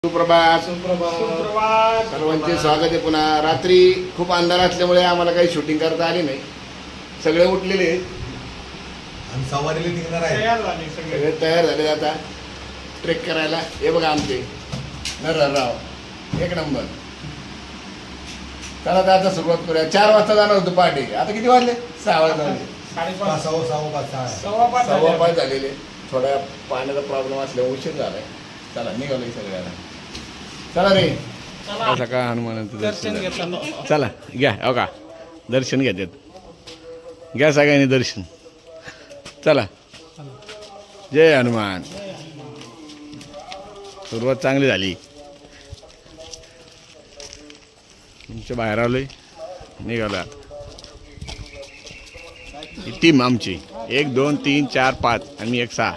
सुप्रभात. सुप्रभात. सर्वांचे स्वागत आहे. पुन्हा रात्री खूप अंधार असल्यामुळे आम्हाला काही शूटिंग करता आली नाही. सगळे उठलेले आहेत आणि सवारीला निघणार आहे. तयार झाले सगळे. सगळे तयार झाले आता ट्रेक करायला. हे बघा आमचे नरहरराव एक नंबर. चला तर आता सुरुवात करूया. 4 वाजता जाणार होतो पहाटे. आता किती वाजले? 6 वाजले. 5:30. सव्वा पाच आहे. 5:15 झालेले. थोड्या पाण्याचा प्रॉब्लेम असल्यामुळे उशीर झालाय. चला निघालोय सगळ्याला. चला रे. चला. सकाळ हनुमानाचं दर्शन घेताना. चला घ्या. हो का दर्शन घेतात. घ्या सगळ्यांनी दर्शन. चला. जय हनुमान. सुरुवात चांगली झाली. तुमच्या बाहेर आलोय निघाला. ही टीम आमची 1 2 3 4 5 आणि मी 1 6.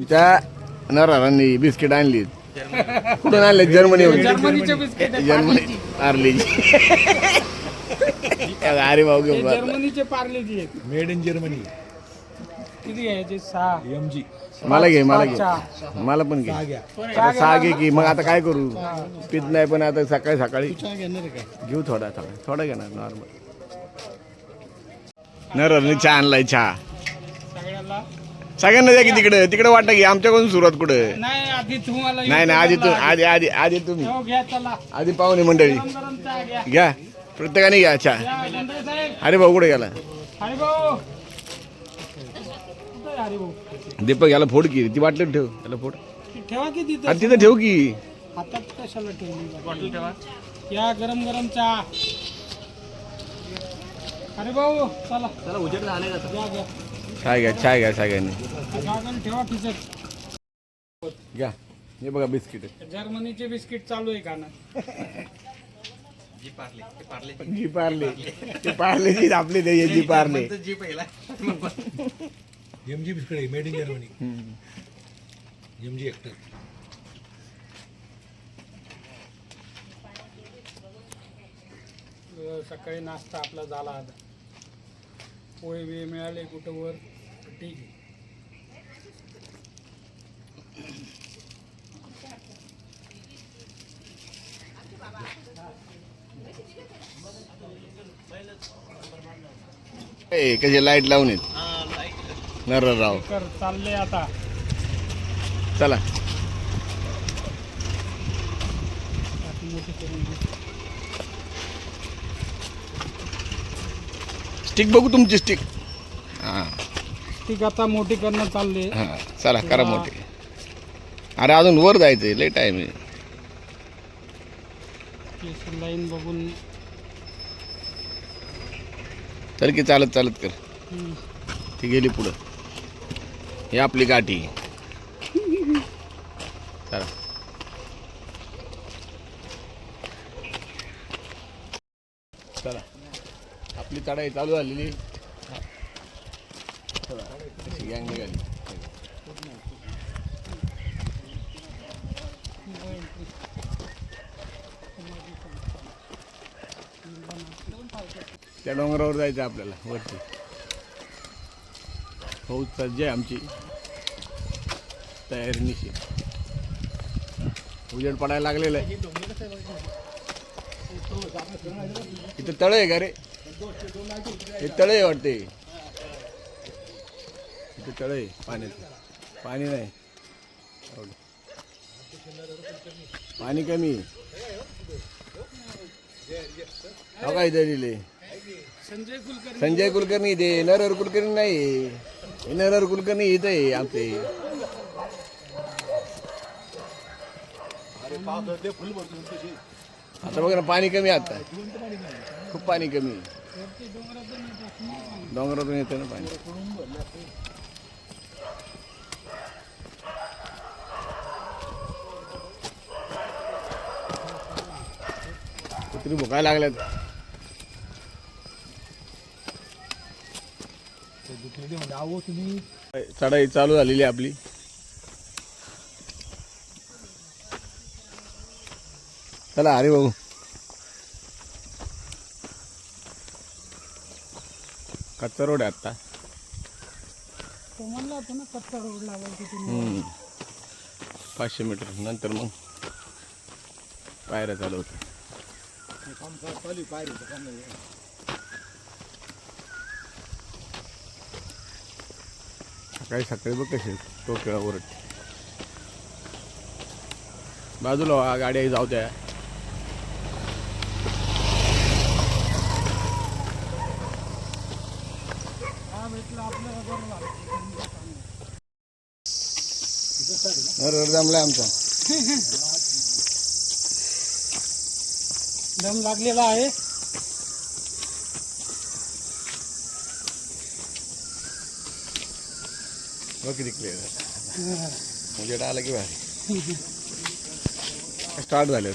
त्या नरारांनी बिस्किट आणली. कुठून आणले? जर्मनीहून. जर्मनीचे बिस्किट आहे, जर्मनी पार्लेजी. पार्लेजी. अरे भाऊ हे घेऊन जर्मनीचे पार्लेजी आहेत. Made in Germany. किती घ्यायचे? 6. MG. मला घे मला चहा. घे मला पण घे. घ्या. आता 6 घे की. मग आता काय करू? पित नाही पण आता सकाळी सकाळी घेणार काय? घेऊ. थोडा घेणार नॉर्मल. नरारांनी चहा आणलाय. चहा सगळ्याला सगळ्यांना द्या की. तिकडे तिकडे वाटा की. आमच्याकडून सुरुवात कुठं? नाही. आधी तुम्हाला नाही आधी तू आधी तुम्ही हो, घ्या. चला. आधी पाहुणे मंडळी गरम गरम चहा घ्या. घ्या. प्रत्येकाने घ्या चहा. या, गंधे साहेब. अरे भाऊ कुठे गेला? हरिभाऊ. कुठे आहे हरिभाऊ? दीपक याला फोड की. ती बाटली ठेव. याला फोड. ती ठेवा की तिथे. अरे तिथं ठेव की. हातात कशाला ठेवली? बॉटल ठेवा. या, गरम गरम चहा. हरिभाऊ चला. चला उजेड झाले का? घ्या घ्या. चहा घ्या सगळ्यांनी. गागल ठेवा खिचत. घ्या. हे बघा बिस्किट. जर्मनीचे बिस्किट चालू आहे का ना? जी पार्ले. ते पार्ले जी आपले ते जी पार्ले. MG बिस्किट आहे. Made in Germany. MG actor. सकाळी नाश्ता आपला झाला आता. पोहे बिहे मिळाले कुठं वर. ठीक आहे. ए कशी लाईट लावून येत नरराव. कर चालले आता. चला. मोठी करून घे. स्टिक बघू तुमची स्टिक. हां ठीक आता मोठी करणं चालले. हां चला करा मोठी. अरे अजून वर जायचंय. लय टाइम आहे. लाईन बघून. चल की चालत चालत कर. हम्म. ती गेली पुढं. ही आपली गाठी. चला. चला आपली चढाई चालू झालेली. चला अशी गँग निघाली. त्या डोंगरावर जायचं आपल्याला वरती. हो सज्ज आहे आमची तयारी निशी. उजेड पडायला लागलेलं आहे. इथं तळ आहे का रे? हे तळ आहे वाटते. इथं तळ आहे पाण्याचं. पाणी नाही. पाणी कमी. हो काय लिहिले? संजय कुलकर्णी. ते नरहर कुलकर्णी नाही. हे नरहर कुलकर्णी इथं आहे आमचे. आता बघा ना पाणी कमी. आता खूप पाणी कमी. डोंगरातून येतं ना पाणी. कुत्री भुकायला लागल्यात. चढाई चालू झालेली आपली. चला हरी भाऊ कच्चा रोड आहे आत्ता. तो म्हणला होता ना कच्चा रोड लागेल तिथे. 500 मीटर नंतर मग पायऱ्या चालू होत्या. सकाळी सकाळी बघ कसे टोकेळा ओरडते. बाजूला व्हा, गाड्या जाऊ द्या. हा भेटला आपल्याला बरं झालं. जमलाय आमचा. दम लागलेला आहे. बघ किती क्लिअर म्हणजे आला की भारी. स्टार्ट झाले.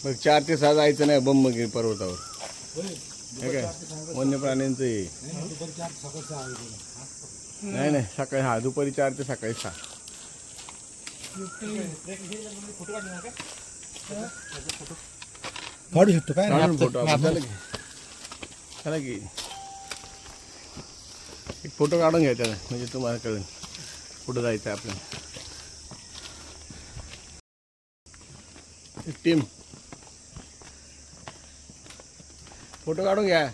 मग 4 ते 6 जायचं नाही ब्रह्मगिरी पर्वतावर. हे काय वन्य प्राण्यांचं हे. नाही नाही सकाळी हा दुपारी 4 ते सकाळी 6. काढू शकतो काय काढून फोटो आपण. चला की एक फोटो काढून घ्या त्याला म्हणजे तुम्हाला कळेल कुठं जायचं आहे आपल्याला. टीम फोटो काढून घ्या.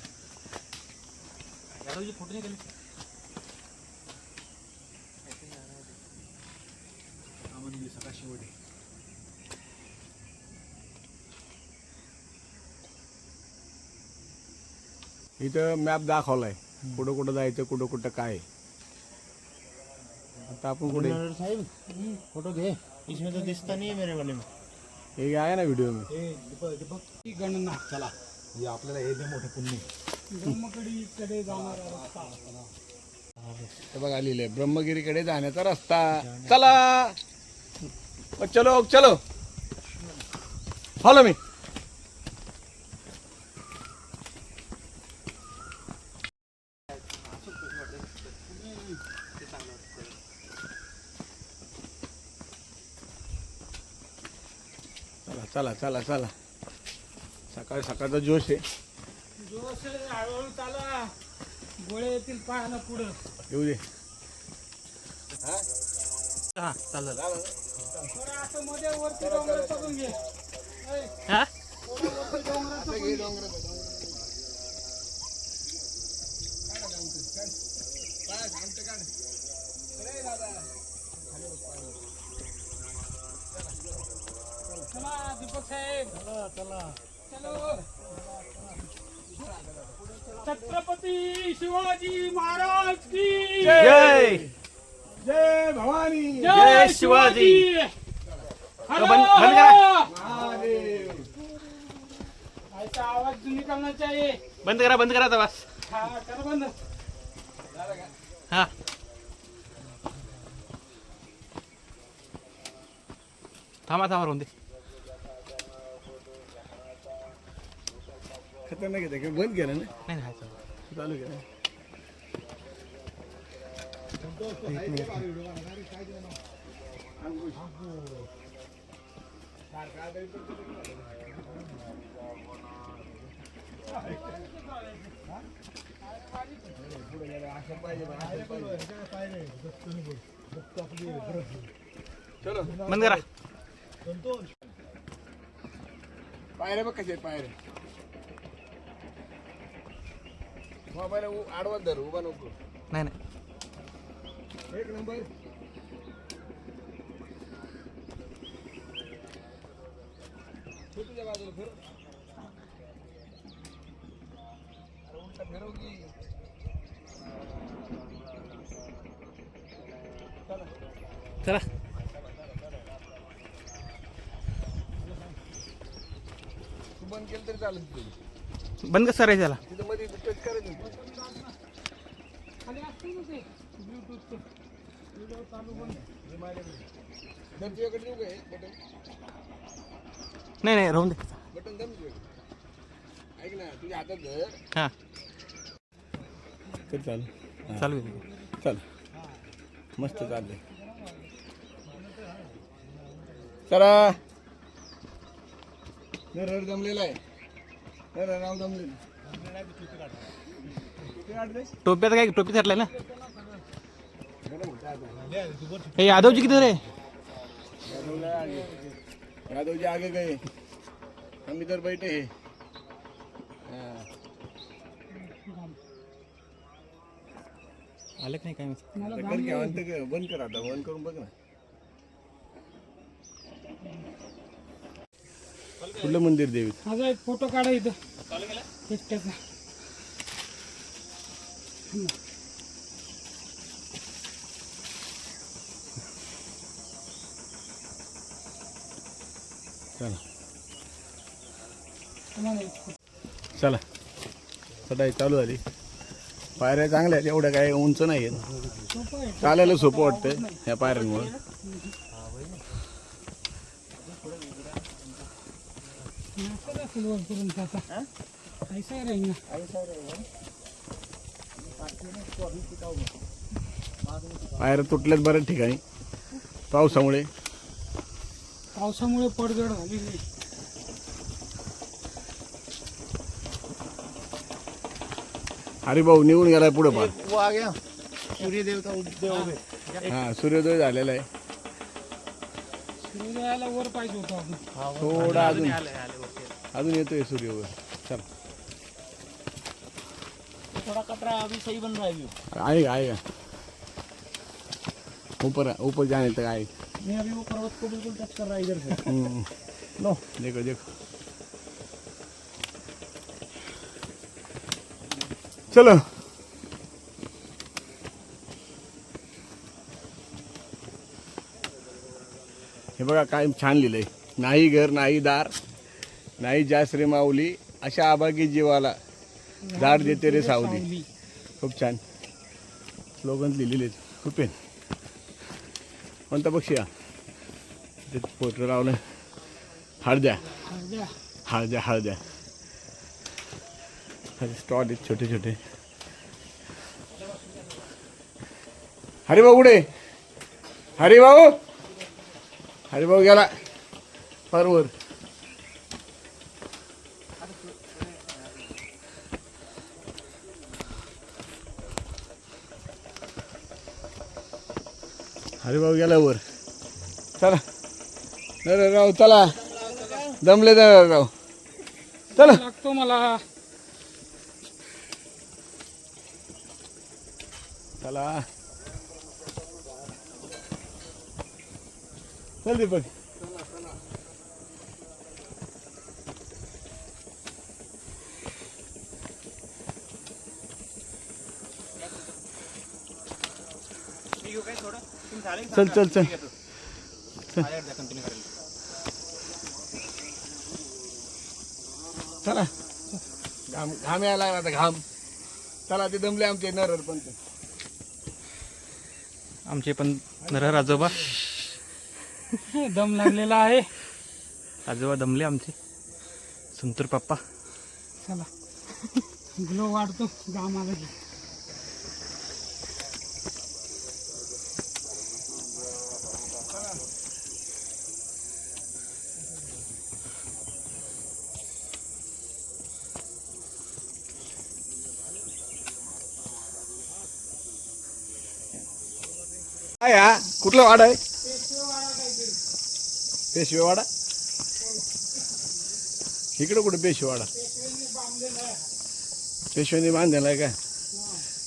इथं मॅप दाखवलाय कुठं कुठं जायचं कुठं कुठं काय. आता आपण कुठे साहेब फोटो घे. इसमें तो दिसता नहीं है मेरे वाले में. हे आहे ना व्हिडिओ मी. ही गणना चला हे आपल्याला हे दे मोठं पुण्य. ब्रह्मगिरीकडे जाणारा रस्ता. हे बघा लिहिलंय ब्रह्मगिरीकडे जाण्याचा रस्ता. चला चलो चलो फॉलो मी. चला चला चला सकाळी सकाळचा जोश आहे. जोश आहे, हळूहळू चाला. गोळे येतील पायाला पुढं. येऊ दे. थोडं असं मध्ये वरती डोंगर चढून घे. थोडं वरती डोंगर चढून घे. चला दीपक साहेब चला चलो. छत्रपती शिवाजी महाराज की जय जय भवानी जय शिवाजी. ऐसा आवाज निकलना चाहिए. बंद करा आता बस. हाँ कर बंद. हा थांबा राहून दे. खतरनाक येते का बंद केलं ना. नाही नाही चालू केलं. चलो बंद करा. पायऱ्या बघ कसे पायऱ्या. मोबाईल आडवत धर उभा नको. नाही नाही एक नंबर. तुझ्या बाजूला फिर. अरे उलटा फिरव की. चला तू बंद केलं तरी चालेल. बंद कसं करायचं त्याला. तिथं मध्ये टच करायचं. खाली असते ना ते ब्लूटूथचं. व्हिडिओ चालू बंद. दम तुझ्याकडे देऊ काय बटन. नाही नाही राहून दे. बटन दम तुझ्याकडे. ऐक ना तुझ्या हातात धर. हा तर चालू चालू आहे. चल मस्त चाललंय. चला नर जमलेला आहे. नर राव जमलेलं. टोप्यात काय टोपी घातलाय ना. हे यादवची किती रे. यादवजी आगे गए हम इधर बैठे हैं. आलं नाही काय माहिती. कर क्या अंत कर बंद कर आता बंद करून बघ ना. कुठलं मंदिर देवी. माझा एक फोटो काढा इथं एकट्याचा. चला तुम्हाला एक फोटो. चला चढाई चालू झाली. पायऱ्या चांगल्या आहेत, एवढ्या काय उंच नाही आहेत. सोपं आहे. चालायला सोपं वाटतं ह्या पायऱ्यांमुळे. नाचला असेल वरपर्यंत आता. ऐसा रहेगा. पायऱ्या तुटल्यात बऱ्याच ठिकाणी पावसामुळे. पावसामुळे पडझड झालेली आहे. अरे भाऊ निघून गेलाय पुढे पार. सूर्यदेवता हा सूर्योदय झालेला आहे. सूर्योदयाला वर पाहिजे होतं आपण. थोडा अजून येतोय सूर्योदय. चला थोड़ा कटरा अभी सही बन रहा है व्यू. आएगा आएगा. ऊपर जाने तक आएगा. नहीं अभी वो पर्वत को बिल्कुल टच कर रहा है इधर से. लो देखो देखो. चलो हे बघा काय छान लिहिलंय. नाही घर नाही दार नाही जासरे माऊली अशा आबागी जीवाला दार देते रे सावली. खूप छान स्लोगन लिहिलेले खूप आहे. कोणता पक्षी हा ते फोटो लावलं. हळद्या अर्ध्या. हळद्या हळद्या स्टॉल आहेत छोटे छोटे. हरिभाऊ कुठे. हरिभाऊ हरिभाऊ गेला परवर. हरिभाऊ गेला वर. चला राव चला दमले राव. चला लागतो मला. चला चल दीपक. चल चल चल चला. घाम यायला लागला आता घाम. चला ते दमले आमचे नरर पण. आमचे पण नरहर आजोबा. दम लागलेला आहे. आजोबा दमले आमचे. संतूर पप्पा. चला ग्लो वाढतो घामाला की. काय हा कुठला वाडा आहे. पेशवेवाडा. इकडं कुठे पेशवेवाडा. पेशव्यांनी बांधलेला आहे का.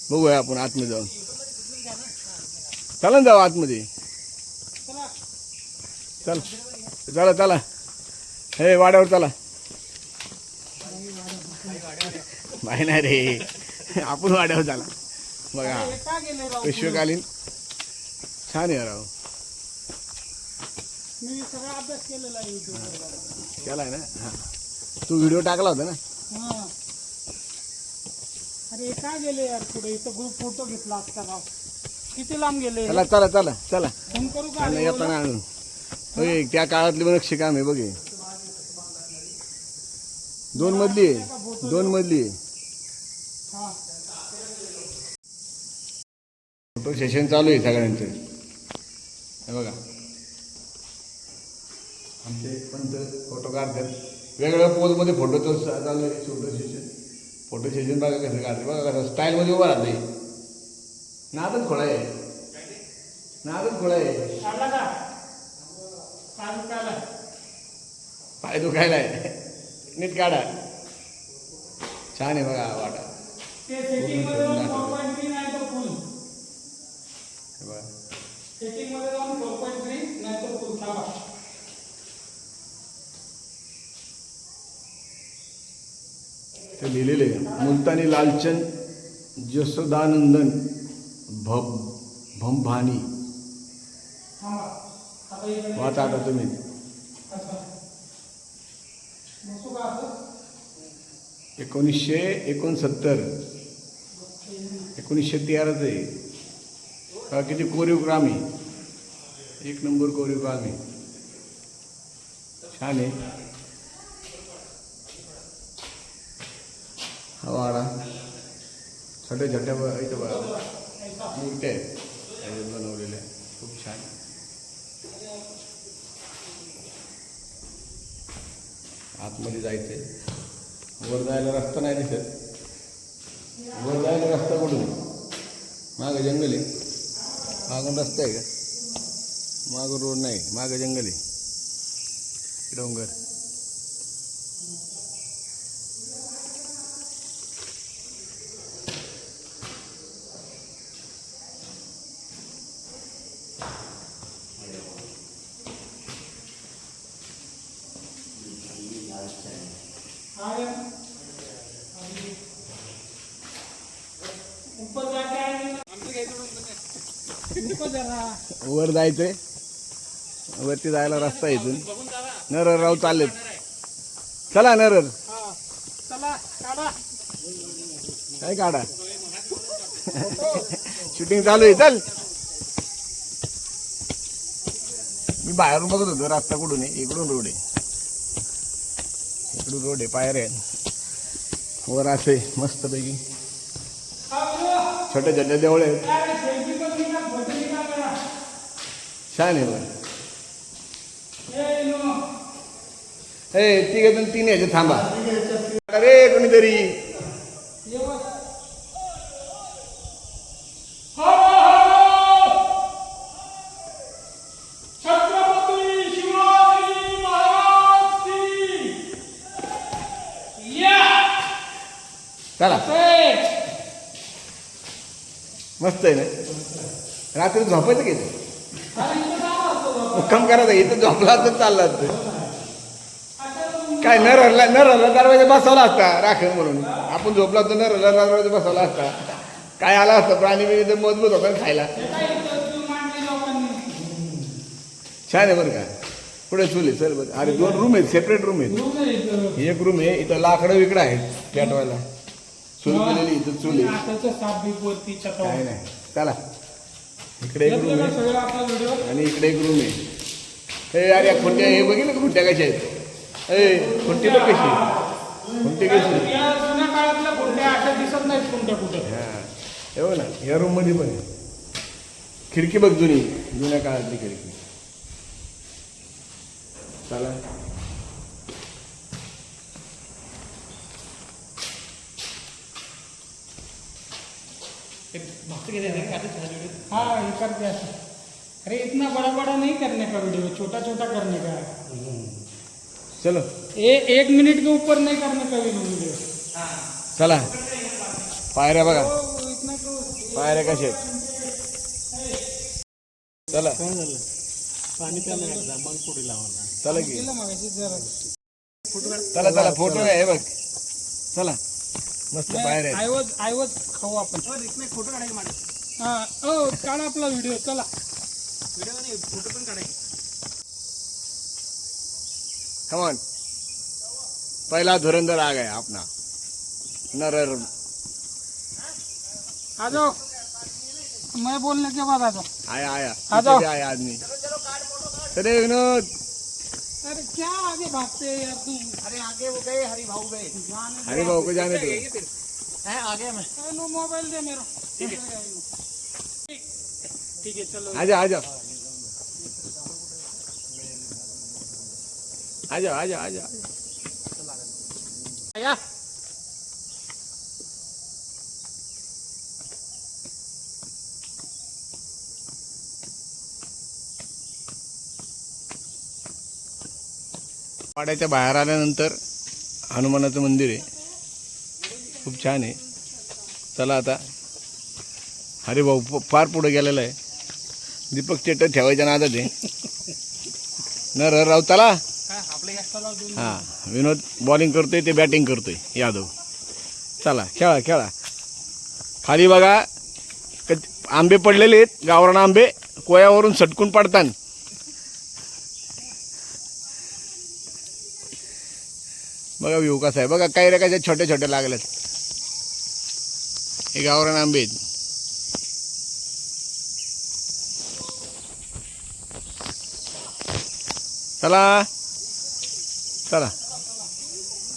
बघूया आपण आतमध्ये जाऊन. चला ना जाऊ आतमध्ये. चल चला चला हे वाड्यावर चला. माही नाही रे आपण वाड्यावर चला. बघा का गेले राव. पेशवेकालीन छान आहे राव. मी सगळा अभ्यास केलेला आहे युट्यूबवर. केलाय ना. हा तू व्हिडिओ टाकला होता ना. हा. अरे का गेले यार पुढे. इथं ग्रुप फोटो घेतला असता राव. किती लांब गेले. चला चला चला चला. फोन करू का. त्यांना येताना आणून. होय त्या काळातली नक्षीकाम आहे बघे. 2 मजली आहे 2 मजली आहे. हा. फोटो सेशन चालू आहे सगळ्यांचं. हे बघा आमचे पंत फोटो काढतात वेगवेगळ्या पोजमध्ये फोटोचं चालू आहे छोटं सेशन. फोटो सेशन बघा कसं काढते बघा कसं स्टाईलमध्ये उभं राहते. नादच खोळा आहे नादच खोळा आहे. काढला का? काढून काढला. पाय दुखायला आहे नीट काढा. छान आहे बघा वाटा. ते सेटिंगमध्ये जाऊन 4.3 नाही तर फुल. हे बघा सेटिंगमध्ये जाऊन 4.3 नाही तर फुल थांबा. ते लिहिलेले मुलतानी लालचंद जसोदानंदन भंभानी. थांबा. आता इकडे वाचा आता तुम्ही. अच्छा. बसू का आता? 1969 1913 आहे. बघा किती कोरिओग्राम आहे. एक नंबर कोरिओग्राम आहे. छान आहे. हा वाडा छोट्या छोट्या इथं बघा मूर्त्या आहेत त्याच्यात बनवलेल्या खूप छान. आतमध्ये जायचंय. वर जायला रस्ता नाही दिसत. वर जायला रस्ता कुठून? मागं जंगल आहे. मागून रस्ता आहे का? मागून रोड नाही मागं जंगल आहे डोंगर. ऊपर जाके आएंगे. ऊपर जरा. वर जायचंय. वरती जायला रस्ता आहे इथून. नरराव चाललेत. चला नरर हा. चला काढा. काय काढा. शूटिंग चालू आहे चल. मी बाहेरून बघत होतो रस्ता कुठून आहे. इकडून रोड आहे. इकडून रोड आहे पायऱ्या आहेत. वर असे मस्त पैकी छोटे छोटे देवळे आहेत. छान आहे बघ. हे तिघ तीन याचे थांबा. अरे कोणीतरी चला मस्त आहे ना. रात्री झोपायचं घेतो मुक्काम करायचा. इथं झोपला तर चालला काय नरहरला दरवाजा बसवला असता राखण म्हणून. आपण झोपला तर नरहरला दरवाजा बसवला असता. काय आला असतं प्राणी बिणी तर मजबूत होता ना खायला. छान आहे बरं का. पुढे चुले चल बरं. अरे 2 रूम आहेत सेपरेट रूम आहेत. एक रूम आहे इथं लाकडं विकडं आहेत पेटवायला. चूल केलेली इथं चुले काय नाही. चला इकडे एक रूम आहे आणि इकडे एक रूम आहे. हे अरे खुंट्या हे बघितलं का खुंट्या कशा आहेत. खुंटी बघ कशी. खुंटी कशी जुन्या काळातल्या खुंट्या अशा दिसत नाहीत खुंट्या कुठे. हां हे बघ ना या रूम मध्ये पण खिडकी बघ जुनी जुन्या काळातली खिडकी. चला हाँ ये कर दिया. अरे इतना बड़ा बड़ा नहीं करने का वीडियो. छोटा छोटा करने का. चलो 1 मिनट के ऊपर नहीं करने का वीडियो. चला पायऱ्या बघा. इतना तो पायऱ्या कशा आहेत. चला पाणी प्यायला लागला मग पुढे लावणार. चला की मगाशी जरा. चला चला फोटो आहे हे बघ. चला मस्त पायऱ्या आहेत. आय वॉज खाऊ आपण. फोटो काढायचे माझे. हाँ ओ काढा आपला व्हिडिओ. चला व्हिडिओ नाही फोटो पण काढायचे. Come on. पहला धुरंधर आ गया अपना नरर. आ जाओ. मैं बोलने के बाद आ जाओ. आया आया आ जाओ. पीछे से आया आदमी. चले विनोद. अरे क्या आगे भागते हैं यार तुम. अरे आगे वो गए हरी भाऊ गए. हरी भाऊ को जाने दो. है आगे मैं. नो मोबाइल दे मेरा. ठीक है चलो. आजा आजा. आजा आजा आजा या वाड्याच्या बाहेर आल्यानंतर हनुमानाचं मंदिर आहे, खूप छान आहे. चला आता अरे भाऊ फार पुढे गेलेला आहे. दीपक चेटर ठेवायच्या नादात आहे. राव चला. हां विनोद बॉलिंग करतोय, ते बॅटिंग करतोय यादव. चला खेळा खेळा. खाली बघा आंबे पडलेले आहेत, गावरान आंबे कोयावरून सटकून पडतात. बघा व्ह्यू कसा आहे बघा. काही कशा छोटे छोटे लागलेत. हे गावरान आंबे आहेत. चला चला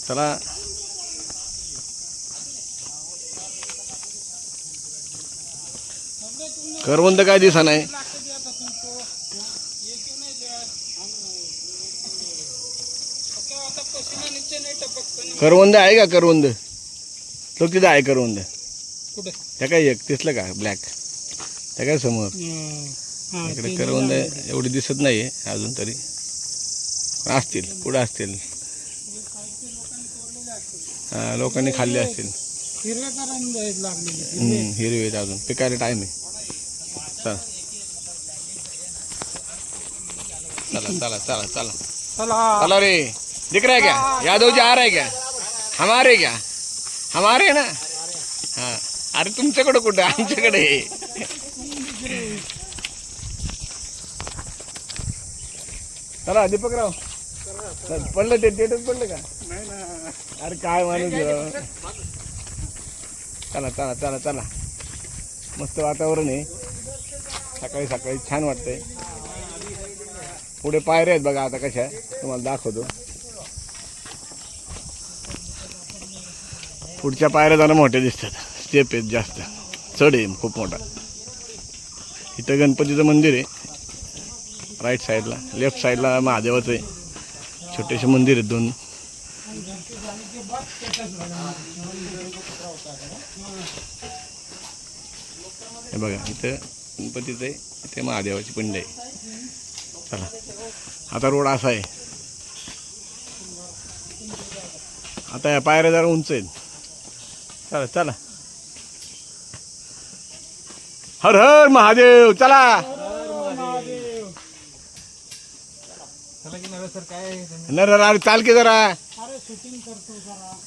चला. करवंद काय दिसा नाही. करवंद आहे का? करवंद तो तिथं आहे. करवंद कुठे त्या काय एक दिसलं का ब्लॅक त्या काय समोर. इकडे करवंद एवढी दिसत नाही आहे अजून तरी, असतील पुढे असतील. हां लोकांनी खाल्ले असतील. हिरव्या करंद आहेत लागलेले. हिरवे आहेत अजून, पिकायला टाईम आहे. चला चला चला चला चला चला चला रे. दिख रहा है क्या? यादव जी आ रहा है क्या? हमारे क्या? हमारे ना. हाँ अरे तुमच्याकडे कुठं, आमच्याकडे. चला दीपकराव पडलं ते टेटच पडलं का? अरे काय माणूस आहे. चला चला चला चला. मस्त वातावरण आहे, सकाळी सकाळी छान वाटतंय. पुढे पायऱ्या आहेत बघा आता कशा, तुम्हाला दाखवतो. पुढच्या पायऱ्या जरा मोठ्या दिसतात, स्टेप आहेत जास्त, चढ आहे खूप मोठा. इथं गणपतीचं मंदिर आहे राईट साईडला. लेफ्ट साईडला महादेवाचं आहे, छोटेसे मंदिर आहेत दोन. हे बघा इथं गणपतीचं आहे, इथे महादेवाची पिंड आहे. चला आता रोड असा आहे. आता या पायऱ्या जरा उंच आहेत. चला चला. हर हर महादेव. चला सर काय नर अरे चाल की जरा. अरे शूटिंग करतो जरा.